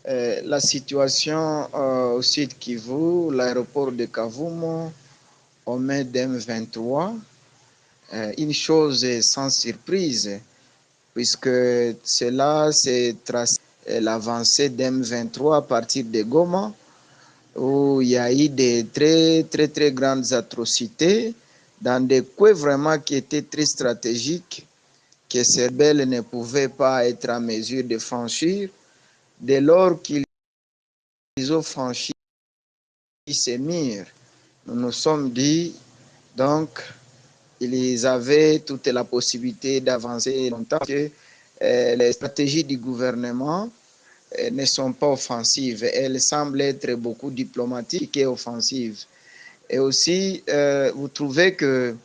La situation au sud Kivu, l'aéroport de Kavumo, au mai d'M23, une chose est sans surprise, puisque cela c'est tracé l'avancée d'M23 à partir de Goma, où il y a eu des très grandes atrocités dans des coins vraiment qui étaient très stratégiques, que ces rebelles ne pouvaient pas être en mesure de franchir. Dès lors qu'ils ont franchi ces murs, nous nous sommes dit, donc, ils avaient toute la possibilité d'avancer longtemps, que les stratégies du gouvernement ne sont pas offensives. Elles semblent être beaucoup diplomatiques et offensives. Et aussi, vous trouvez que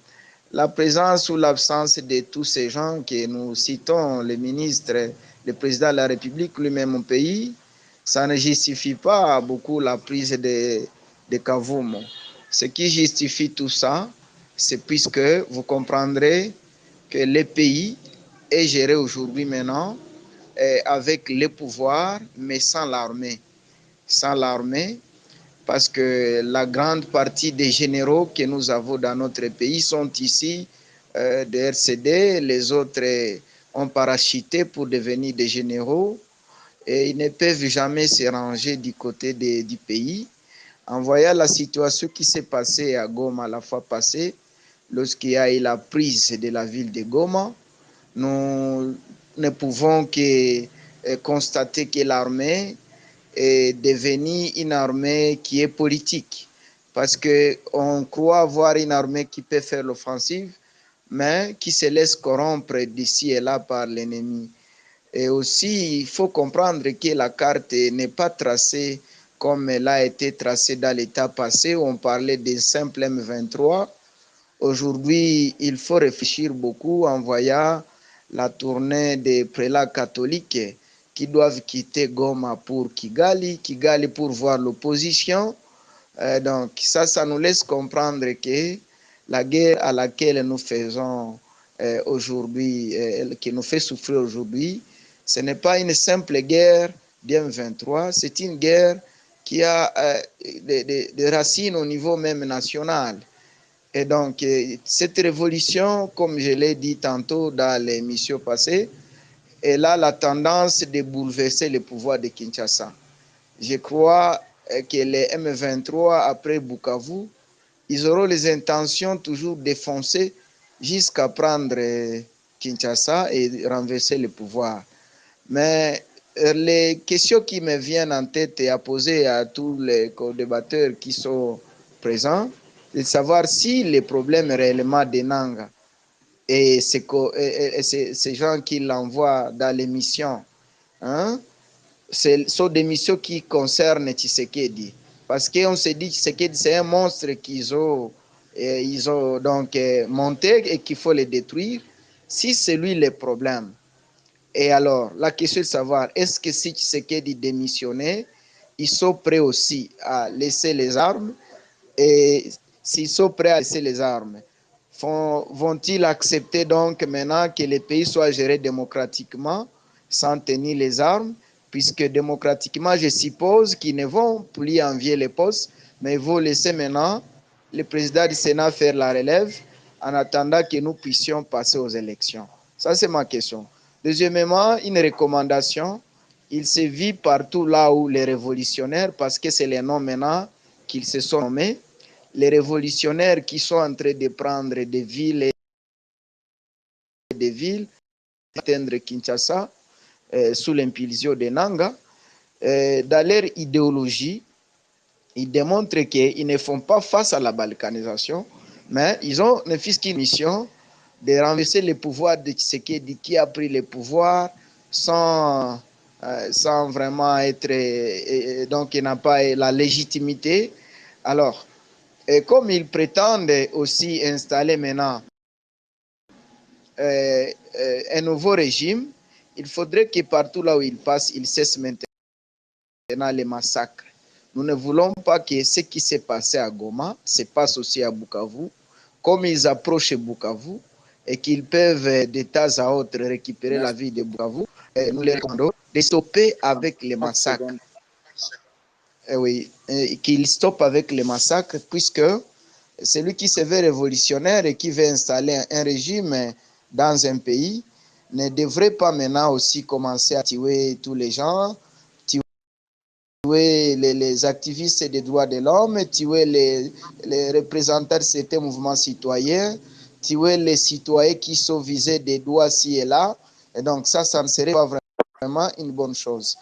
la présence ou l'absence de tous ces gens que nous citons, le ministre, le président de la République, lui-même au pays, ça ne justifie pas beaucoup la prise de Kavumo. Ce qui justifie tout ça, c'est puisque vous comprendrez que le pays est géré aujourd'hui maintenant avec les pouvoirs, mais sans l'armée. Sans l'armée, parce que la grande partie des généraux que nous avons dans notre pays sont ici de RCD, les autres ont parachuté pour devenir des généraux et ils ne peuvent jamais se ranger du côté du pays. En voyant la situation qui s'est passée à Goma la fois passée, lorsqu'il y a eu la prise de la ville de Goma, nous ne pouvons que constater que l'armée est devenue une armée qui est politique. Parce qu'on croit avoir une armée qui peut faire l'offensive, mais qui se laisse corrompre d'ici et là par l'ennemi. Et aussi, il faut comprendre que la carte n'est pas tracée comme elle a été tracée dans l'état passé, où on parlait des simples M23. Aujourd'hui, il faut réfléchir beaucoup en voyant la tournée des prélats catholiques qui doivent quitter Goma pour Kigali, Kigali pour voir l'opposition. Donc ça nous laisse comprendre que la guerre à laquelle nous faisons aujourd'hui, qui nous fait souffrir aujourd'hui, ce n'est pas une simple guerre d'M23, c'est une guerre qui a des racines au niveau même national. Et donc, cette révolution, comme je l'ai dit tantôt dans l'émission passée, elle a la tendance de bouleverser le pouvoir de Kinshasa. Je crois que les M23, après Bukavu, ils auront les intentions toujours de foncer jusqu'à prendre Kinshasa et renverser le pouvoir. Mais les questions qui me viennent en tête et à poser à tous les co-débatteurs qui sont présents, c'est de savoir si les problèmes réellement de Nanga et ces gens qui l'envoient dans l'émission, hein, ce sont des missions qui concernent Tshisekedi. Parce qu'on se dit que Tshisekedi, c'est un monstre ils ont donc monté et qu'il faut le détruire. Si c'est lui le problème, et alors, la question est de savoir, est-ce que si Tshisekedi démissionnait, ils sont prêts aussi à laisser les armes? Et s'ils sont prêts à laisser les armes, vont-ils accepter donc maintenant que les pays soient gérés démocratiquement sans tenir les armes? Puisque démocratiquement, je suppose qu'ils ne vont plus envier les postes, mais ils vont laisser maintenant le président du Sénat faire la relève en attendant que nous puissions passer aux élections. Ça, c'est ma question. Deuxièmement, une recommandation. Il se vit partout là où les révolutionnaires, parce que c'est les noms maintenant qu'ils se sont nommés, les révolutionnaires qui sont en train de prendre des villes atteindre Kinshasa sous l'impulsion de Nanga, dans leur idéologie, ils démontrent qu'ils ne font pas face à la balkanisation, mais ils ont ne fût qu'une mission de renverser le pouvoir de Tshisekedi qui a pris le pouvoir sans vraiment être, donc il n'a pas la légitimité. Alors, comme ils prétendent aussi installer maintenant un nouveau régime, il faudrait que partout là où ils passent, ils cessent maintenant les massacres. Nous ne voulons pas que ce qui s'est passé à Goma se passe aussi à Bukavu. Comme ils approchent Bukavu et qu'ils peuvent de temps à autre récupérer la ville de Bukavu, nous les recommandons de stopper avec les massacres. Oui, qu'il stoppe avec les massacres, puisque celui qui se veut révolutionnaire et qui veut installer un régime dans un pays ne devrait pas maintenant aussi commencer à tuer tous les gens, tuer les activistes des droits de l'homme, tuer les représentants de certains mouvements citoyens, tuer les citoyens qui sont visés des doigts ci et là. Et donc ça ne serait pas vraiment une bonne chose.